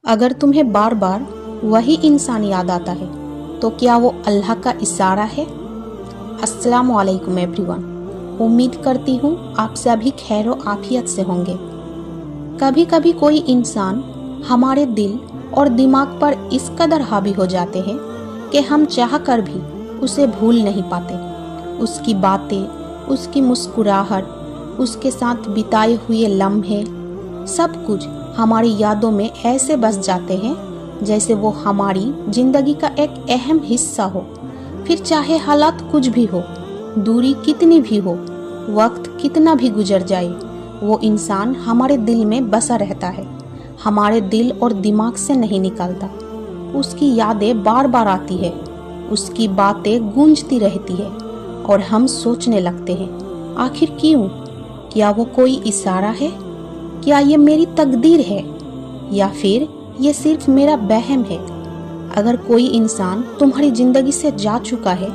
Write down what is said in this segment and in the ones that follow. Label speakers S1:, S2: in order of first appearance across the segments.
S1: अगर तुम्हें बार बार वही इंसान याद आता है तो क्या वो अल्लाह का इशारा है? अस्सलामु अलैकुम एवरीवन। उम्मीद करती हूँ आप सभी खैर व आफियत से होंगे। कभी कभी कोई इंसान हमारे दिल और दिमाग पर इस कदर हावी हो जाते हैं कि हम चाह कर भी उसे भूल नहीं पाते। उसकी बातें, उसकी मुस्कुराहट, उसके साथ बिताए हुए लम्हे, सब कुछ हमारी यादों में ऐसे बस जाते हैं जैसे वो हमारी जिंदगी का एक अहम हिस्सा हो। फिर चाहे हालात कुछ भी हो, दूरी कितनी भी हो, वक्त कितना भी गुजर जाए, वो इंसान हमारे दिल में बसा रहता है, हमारे दिल और दिमाग से नहीं निकलता। उसकी यादें बार बार आती है, उसकी बातें गूंजती रहती है और हम सोचने लगते हैं, आखिर क्यों? क्या वो कोई इशारा है? क्या ये मेरी तकदीर है या फिर ये सिर्फ मेरा वहम है? अगर कोई इंसान तुम्हारी जिंदगी से जा चुका है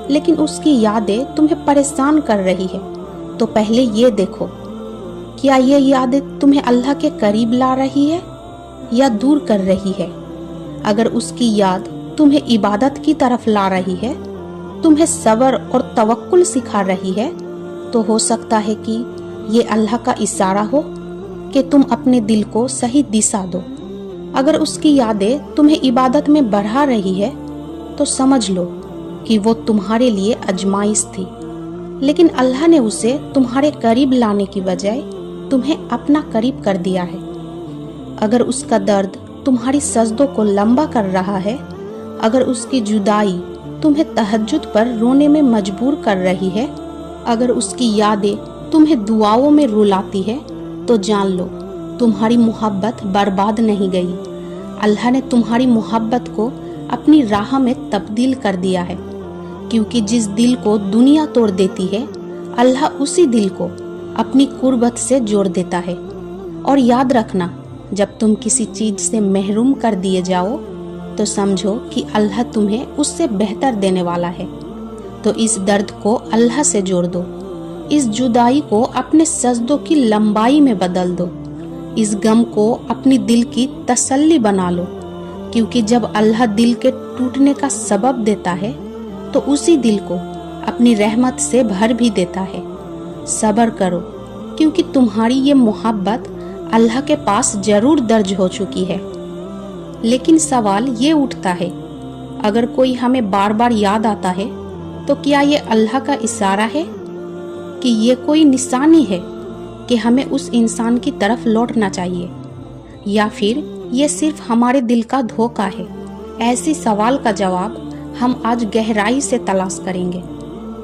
S1: लेकिन उसकी यादें तुम्हें परेशान कर रही है तो पहले ये देखो, क्या ये यादें तुम्हें अल्लाह के करीब ला रही है या दूर कर रही है? अगर उसकी याद तुम्हें इबादत की तरफ ला रही है, तुम्हें सब्र और तवक्कुल सिखा रही है, तो हो सकता है कि ये अल्लाह का इशारा हो कि तुम अपने दिल को सही दिशा दो। अगर उसकी यादें तुम्हें इबादत में बढ़ा रही है तो समझ लो कि वो तुम्हारे लिए आजमाइश थी, लेकिन अल्लाह ने उसे तुम्हारे करीब लाने की बजाय तुम्हें अपना करीब कर दिया है। अगर उसका दर्द तुम्हारी सजदों को लंबा कर रहा है, अगर उसकी जुदाई तुम्हें तहज्जुद पर रोने में मजबूर कर रही है, अगर उसकी यादें तुम्हें दुआओं में रुलाती है, तो जान लो तुम्हारी मोहब्बत बर्बाद नहीं गई। अल्लाह ने तुम्हारी मोहब्बत को अपनी राह में तब्दील कर दिया है, क्योंकि जिस दिल को दुनिया तोड़ देती है, अल्लाह उसी दिल को अपनी कुर्बत से जोड़ देता है। और याद रखना, जब तुम किसी चीज से महरूम कर दिए जाओ तो समझो कि अल्लाह तुम्हें उससे बेहतर देने वाला है। तो इस दर्द को अल्लाह से जोड़ दो, इस जुदाई को अपने सजदों की लंबाई में बदल दो, इस गम को अपनी दिल की तसल्ली बना लो, क्योंकि जब अल्लाह दिल के टूटने का सबब देता है तो उसी दिल को अपनी रहमत से भर भी देता है। सब्र करो, क्योंकि तुम्हारी ये मोहब्बत अल्लाह के पास जरूर दर्ज हो चुकी है। लेकिन सवाल ये उठता है, अगर कोई हमें बार बार याद आता है तो क्या ये अल्लाह का इशारा है कि ये कोई निशानी है कि हमें उस इंसान की तरफ लौटना चाहिए, या फिर ये सिर्फ हमारे दिल का धोखा है? ऐसी सवाल का जवाब हम आज गहराई से तलाश करेंगे,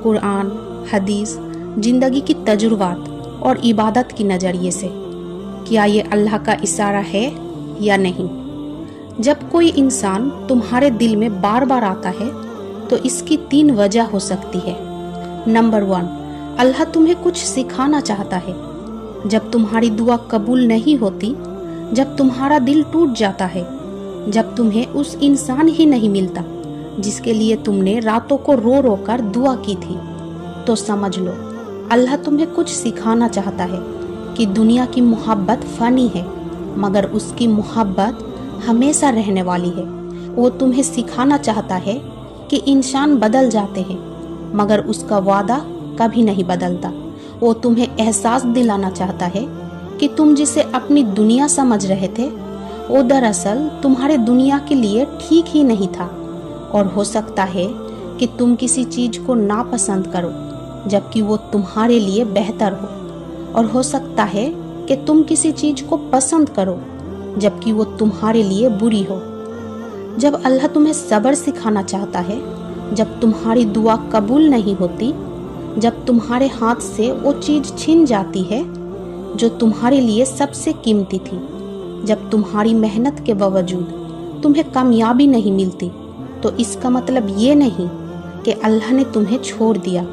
S1: कुरान, हदीस, जिंदगी की तजुर्बात और इबादत की नज़रिए से। क्या ये अल्लाह का इशारा है या नहीं? जब कोई इंसान तुम्हारे दिल में बार बार आता है तो इसकी 3 वजह हो सकती है। नंबर 1, अल्लाह तुम्हें कुछ सिखाना चाहता है। जब तुम्हारी दुआ कबूल नहीं होती, जब तुम्हारा दिल टूट जाता है, जब तुम्हें उस इंसान ही नहीं मिलता जिसके लिए तुमने रातों को रो रो कर दुआ की थी, तो समझ लो अल्लाह तुम्हें कुछ सिखाना चाहता है कि दुनिया की मोहब्बत फ़नी है, मगर उसकी मोहब्बत हमेशा रहने वाली है। वो तुम्हें सिखाना चाहता है कि इंसान बदल जाते हैं, मगर उसका वादा कभी नहीं बदलता। वो तुम्हें एहसास दिलाना चाहता है कि तुम जिसे अपनी दुनिया समझ रहे थे, वो दरअसल तुम्हारे दुनिया के लिए ठीक ही नहीं था। और हो सकता है कि तुम किसी चीज़ को नापसंद करो जबकि वो तुम्हारे लिए बेहतर हो, और हो सकता है कि तुम किसी चीज़ को पसंद करो जबकि वो तुम्हारे लिए बुरी हो। जब अल्लाह तुम्हें सब्र सिखाना चाहता है, जब तुम्हारी दुआ कबूल नहीं होती, जब तुम्हारे हाथ से वो चीज़ छिन जाती है जो तुम्हारे लिए सबसे कीमती थी, जब तुम्हारी मेहनत के बावजूद तुम्हें कामयाबी नहीं मिलती, तो इसका मतलब ये नहीं कि अल्लाह ने तुम्हें छोड़ दिया,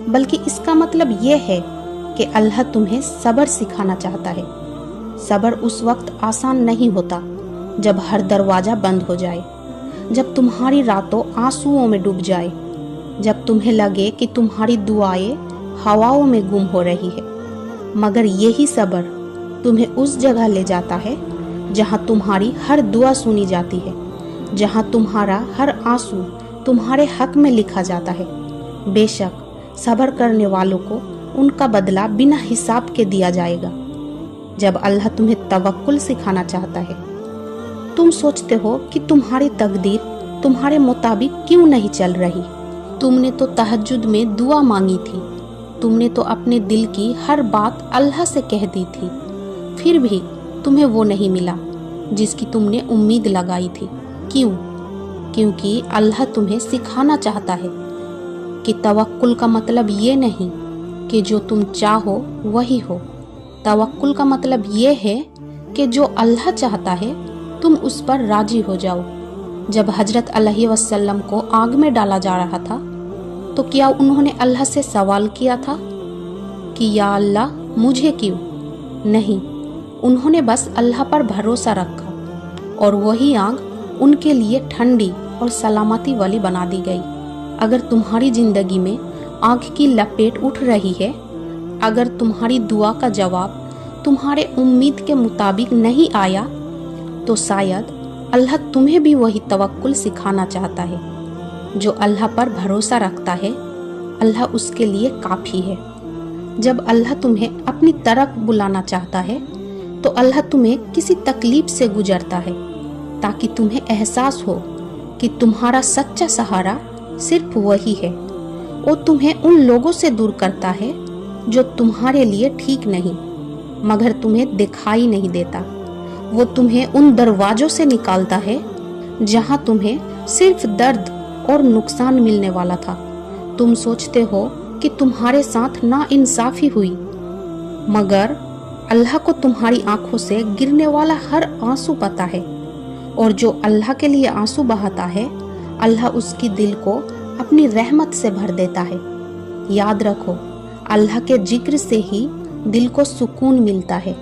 S1: बल्कि इसका मतलब ये है कि अल्लाह तुम्हें सब्र सिखाना चाहता है। सब्र उस वक्त आसान नहीं होता जब हर दरवाज़ा बंद हो जाए, जब तुम्हारी रातों आंसुओं में डूब जाए, जब तुम्हें लगे कि तुम्हारी दुआएं हवाओं में गुम हो रही है। मगर यही सब्र तुम्हें उस जगह ले जाता है जहाँ तुम्हारी हर दुआ सुनी जाती है, जहाँ तुम्हारा हर आंसू तुम्हारे हक में लिखा जाता है। बेशक सब्र करने वालों को उनका बदला बिना हिसाब के दिया जाएगा। जब अल्लाह तुम्हें तवक्कुल सिखाना चाहता है, तुम सोचते हो कि तुम्हारी तकदीर तुम्हारे मुताबिक क्यों नहीं चल रही। तुमने तो तहज्जुद में दुआ मांगी थी, तुमने तो अपने दिल की हर बात अल्लाह से कह दी थी, फिर भी तुम्हें वो नहीं मिला जिसकी तुमने उम्मीद लगाई थी। क्यों? क्योंकि अल्लाह तुम्हें सिखाना चाहता है कि तवक्कुल का मतलब ये नहीं कि जो तुम चाहो वही हो। तवक्कुल का मतलब ये है कि जो अल्लाह चाहता है तुम उस पर राजी हो जाओ। जब हजरत अलैहि वसल्लम को आग में डाला जा रहा था तो क्या उन्होंने अल्लाह से सवाल किया था कि या अल्लाह मुझे क्यों? नहीं, उन्होंने बस अल्लाह पर भरोसा रखा और वही आग उनके लिए ठंडी और सलामती वाली बना दी गई। अगर तुम्हारी जिंदगी में आग की लपेट उठ रही है, अगर तुम्हारी दुआ का जवाब तुम्हारे उम्मीद के मुताबिक नहीं आया, तो शायद अल्लाह तुम्हें भी वही तवक्कुल सिखाना चाहता है। जो अल्लाह पर भरोसा रखता है, अल्लाह उसके लिए काफ़ी है। जब अल्लाह तुम्हें अपनी तरफ बुलाना चाहता है तो अल्लाह तुम्हें किसी तकलीफ से गुजरता है ताकि तुम्हें एहसास हो कि तुम्हारा सच्चा सहारा सिर्फ वही है। वो तुम्हें उन लोगों से दूर करता है जो तुम्हारे लिए ठीक नहीं मगर तुम्हें दिखाई नहीं देता। वो तुम्हें उन दरवाजों से निकालता है जहां तुम्हें सिर्फ दर्द और नुकसान मिलने वाला था। तुम सोचते हो कि तुम्हारे साथ नाइंसाफी हुई, मगर अल्लाह को तुम्हारी आंखों से गिरने वाला हर आंसू पता है, और जो अल्लाह के लिए आंसू बहाता है, अल्लाह उसकी दिल को अपनी रहमत से भर देता है। याद रखो, अल्लाह के जिक्र से ही दिल को सुकून मिलता है।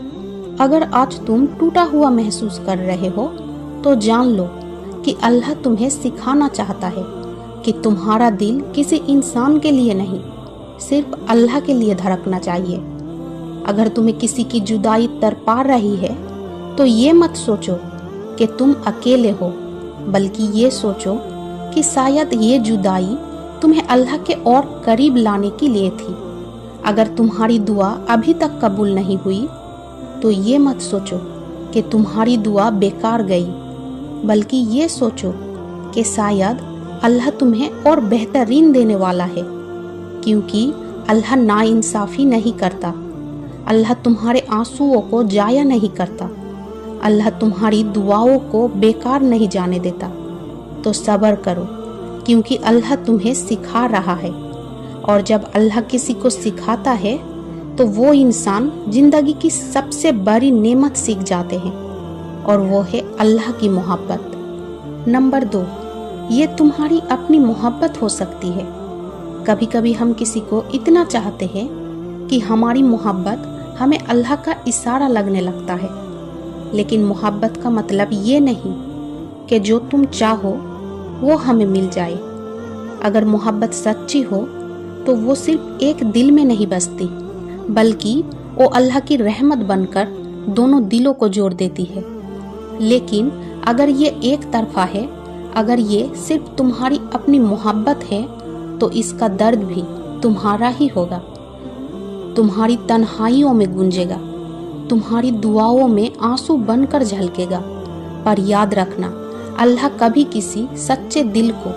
S1: अगर आज तुम टूटा हुआ महसूस कर रहे हो तो जान लो कि अल्लाह तुम्हें सिखाना चाहता है कि तुम्हारा दिल किसी इंसान के लिए नहीं, सिर्फ अल्लाह के लिए धड़कना चाहिए। अगर तुम्हें किसी की जुदाई तड़पा रही है तो ये मत सोचो कि तुम अकेले हो, बल्कि ये सोचो कि शायद ये जुदाई तुम्हें अल्लाह के और करीब लाने के लिए थी। अगर तुम्हारी दुआ अभी तक कबूल नहीं हुई तो ये मत सोचो कि तुम्हारी दुआ बेकार गई, बल्कि ये सोचो कि शायद अल्लाह तुम्हें और बेहतरीन देने वाला है, क्योंकि अल्लाह नाइंसाफी नहीं करता। अल्लाह तुम्हारे आंसुओं को जाया नहीं करता। अल्लाह तुम्हारी दुआओं को बेकार नहीं जाने देता। तो सब्र करो, क्योंकि अल्लाह तुम्हें सिखा रहा है, और जब अल्लाह किसी को सिखाता है तो वो इंसान जिंदगी की सबसे बड़ी नेमत सीख जाते हैं, और वो है अल्लाह की मोहब्बत। नंबर 2, ये तुम्हारी अपनी मोहब्बत हो सकती है। कभी कभी हम किसी को इतना चाहते हैं कि हमारी मोहब्बत हमें अल्लाह का इशारा लगने लगता है, लेकिन मोहब्बत का मतलब ये नहीं कि जो तुम चाहो वो हमें मिल जाए। अगर मोहब्बत सच्ची हो तो वो सिर्फ एक दिल में नहीं बसती, बल्कि वो अल्लाह की रहमत बनकर दोनों दिलों को जोड़ देती है। लेकिन अगर ये एक तरफा है, अगर ये सिर्फ तुम्हारी अपनी मोहब्बत है, तो इसका दर्द भी तुम्हारा ही होगा, तुम्हारी तन्हाइयों में गूंजेगा, तुम्हारी दुआओं में आंसू बनकर झलकेगा। पर याद रखना, अल्लाह कभी किसी सच्चे दिल को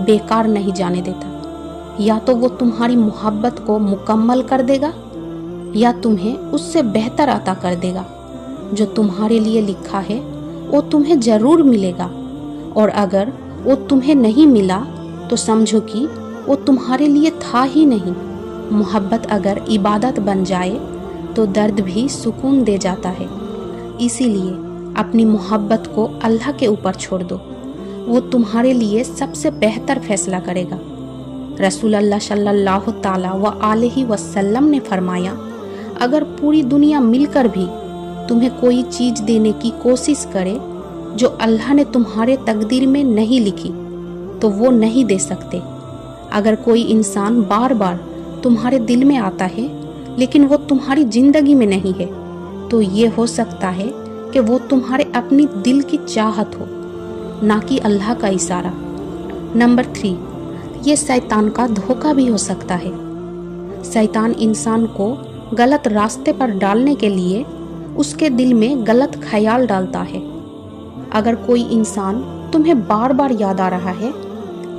S1: बेकार नहीं जाने देता। या तो वो तुम्हारी मोहब्बत को मुकम्मल कर देगा, या तुम्हें उससे बेहतर अता कर देगा। जो तुम्हारे लिए लिखा है वो तुम्हें जरूर मिलेगा, और अगर वो तुम्हें नहीं मिला तो समझो कि वो तुम्हारे लिए था ही नहीं। मोहब्बत अगर इबादत बन जाए तो दर्द भी सुकून दे जाता है। इसीलिए अपनी मोहब्बत को अल्लाह के ऊपर छोड़ दो, वो तुम्हारे लिए सबसे बेहतर फैसला करेगा। रसूल अल्लाह सल्लल्लाहु ताला व अलैहि वसल्लम ने फरमाया, अगर पूरी दुनिया मिलकर भी तुम्हें कोई चीज़ देने की कोशिश करे जो अल्लाह ने तुम्हारे तकदीर में नहीं लिखी, तो वो नहीं दे सकते। अगर कोई इंसान बार बार तुम्हारे दिल में आता है लेकिन वो तुम्हारी ज़िंदगी में नहीं है, तो ये हो सकता है कि वो तुम्हारे अपनी दिल की चाहत हो, ना कि अल्लाह का इशारा। नंबर 3, ये शैतान का धोखा भी हो सकता है। शैतान इंसान को गलत रास्ते पर डालने के लिए उसके दिल में गलत ख्याल डालता है। अगर कोई इंसान तुम्हें बार बार याद आ रहा है,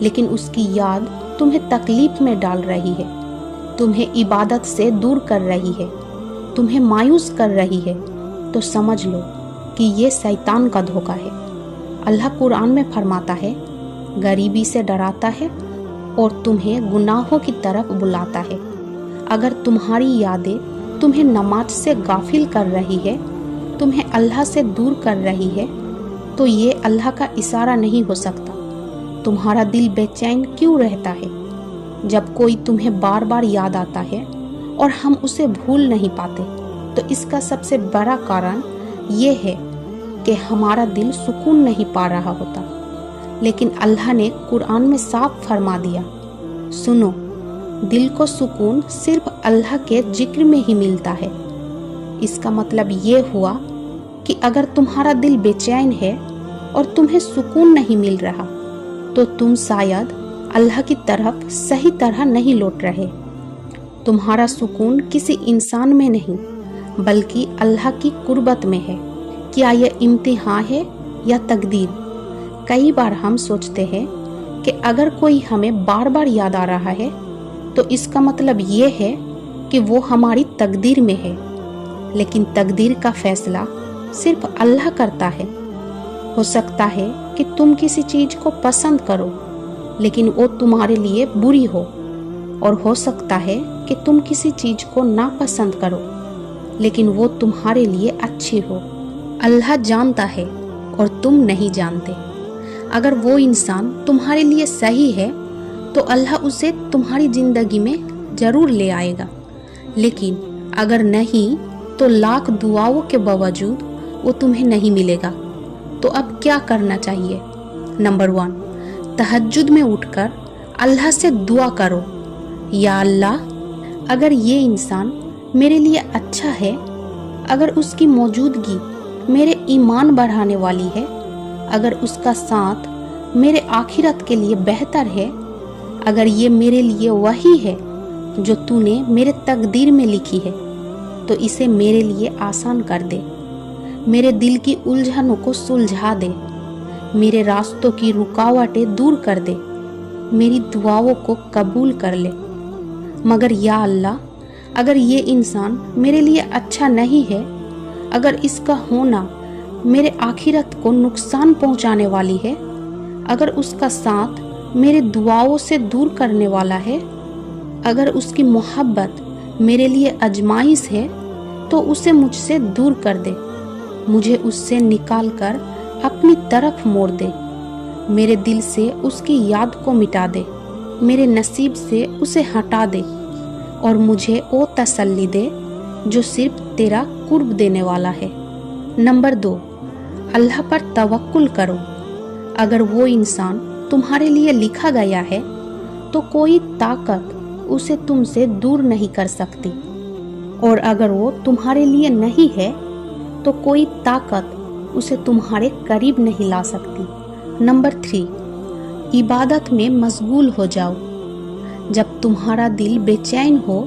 S1: लेकिन उसकी याद तुम्हें तकलीफ में डाल रही है, तुम्हें इबादत से दूर कर रही है, तुम्हें मायूस कर रही है, तो समझ लो कि ये शैतान का धोखा है। अल्लाह कुरान में फरमाता है, गरीबी से डराता है और तुम्हें गुनाहों की तरफ बुलाता है। अगर तुम्हारी यादें तुम्हें नमाज से गाफिल कर रही है, तुम्हें अल्लाह से दूर कर रही है, तो ये अल्लाह का इशारा नहीं हो सकता। तुम्हारा दिल बेचैन क्यों रहता है जब कोई तुम्हें बार बार याद आता है और हम उसे भूल नहीं पाते? तो इसका सबसे बड़ा कारण ये है कि हमारा दिल सुकून नहीं पा रहा होता। लेकिन अल्लाह ने कुरान में साफ फरमा दिया, सुनो, दिल को सुकून सिर्फ अल्लाह के जिक्र में ही मिलता है। इसका मतलब ये हुआ कि अगर तुम्हारा दिल बेचैन है और तुम्हें सुकून नहीं मिल रहा, तो तुम शायद अल्लाह की तरफ सही तरह नहीं लौट रहे। तुम्हारा सुकून किसी इंसान में नहीं, बल्कि अल्लाह की कुर्बत में है। क्या यह इम्तिहान है या तकदीर? कई बार हम सोचते हैं कि अगर कोई हमें बार बार याद आ रहा है, तो इसका मतलब ये है कि वो हमारी तकदीर में है। लेकिन तकदीर का फैसला सिर्फ अल्लाह करता है। हो सकता है कि तुम किसी चीज को पसंद करो, लेकिन वो तुम्हारे लिए बुरी हो, और हो सकता है कि तुम किसी चीज को नापसंद करो, लेकिन वो तुम्हारे लिए अच्छी हो। अल्लाह जानता है और तुम नहीं जानते। अगर वो इंसान तुम्हारे लिए सही है, तो अल्लाह उसे तुम्हारी जिंदगी में जरूर ले आएगा। लेकिन अगर नहीं, तो लाख दुआओं के बावजूद वो तुम्हें नहीं मिलेगा। तो अब क्या करना चाहिए? नंबर 1, तहज्जुद में उठकर अल्लाह से दुआ करो, या अल्लाह, अगर ये इंसान मेरे लिए अच्छा है, अगर उसकी मौजूदगी मेरे ईमान बढ़ाने वाली है, अगर उसका साथ मेरे आखिरत के लिए बेहतर है, अगर ये मेरे लिए वही है जो तूने मेरे तकदीर में लिखी है, तो इसे मेरे लिए आसान कर दे। मेरे दिल की उलझनों को सुलझा दे, मेरे रास्तों की रुकावटें दूर कर दे, मेरी दुआओं को कबूल कर ले। मगर या अल्लाह, अगर ये इंसान मेरे लिए अच्छा नहीं है, अगर इसका होना मेरे आखिरत को नुकसान पहुंचाने वाली है, अगर उसका साथ मेरे दुआओं से दूर करने वाला है, अगर उसकी मोहब्बत मेरे लिए आजमाइश है, तो उसे मुझसे दूर कर दे। मुझे उससे निकाल कर अपनी तरफ मोड़ दे। मेरे दिल से उसकी याद को मिटा दे, मेरे नसीब से उसे हटा दे, और मुझे वो तसल्ली दे जो सिर्फ तेरा कुर्ब देने वाला है। नंबर 2, अल्लाह पर तवक्कुल करो। अगर वो इंसान तुम्हारे लिए लिखा गया है, तो कोई ताकत उसे तुमसे दूर नहीं कर सकती, और अगर वो तुम्हारे लिए नहीं है, तो कोई ताकत उसे तुम्हारे करीब नहीं ला सकती। नंबर 3, इबादत में मशगूल हो जाओ। जब तुम्हारा दिल बेचैन हो,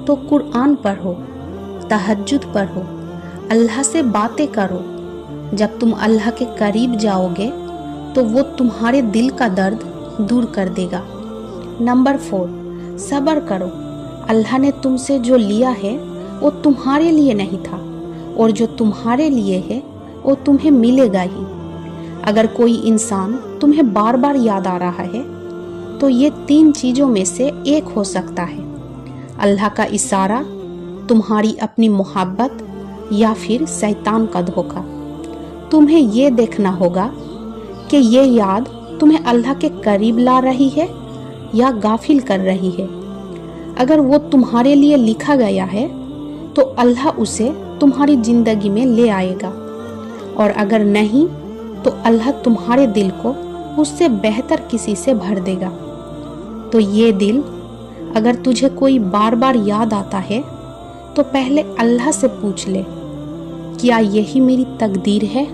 S1: तो कुरान पढ़ो, तहज्जुद पढ़ो, अल्लाह से बातें करो। जब तुम अल्लाह के करीब जाओगे, तो वो तुम्हारे दिल का दर्द दूर कर देगा। नंबर 4, सब्र करो। अल्लाह ने तुमसे जो लिया है वो तुम्हारे लिए नहीं था, और जो तुम्हारे लिए है वो तुम्हें मिलेगा ही। अगर कोई इंसान तुम्हें बार बार याद आ रहा है, तो ये 3 चीज़ों में से एक हो सकता है: अल्लाह का इशारा, तुम्हारी अपनी मोहब्बत, या फिर शैतान का धोखा। तुम्हें ये देखना होगा कि ये याद तुम्हें अल्लाह के करीब ला रही है या गाफिल कर रही है। अगर वो तुम्हारे लिए लिखा गया है, तो अल्लाह उसे तुम्हारी जिंदगी में ले आएगा, और अगर नहीं, तो अल्लाह तुम्हारे दिल को उससे बेहतर किसी से भर देगा। तो ये दिल, अगर तुझे कोई बार बार याद आता है, तो पहले अल्लाह से पूछ ले, کیا یہی میری تقدیر ہے؟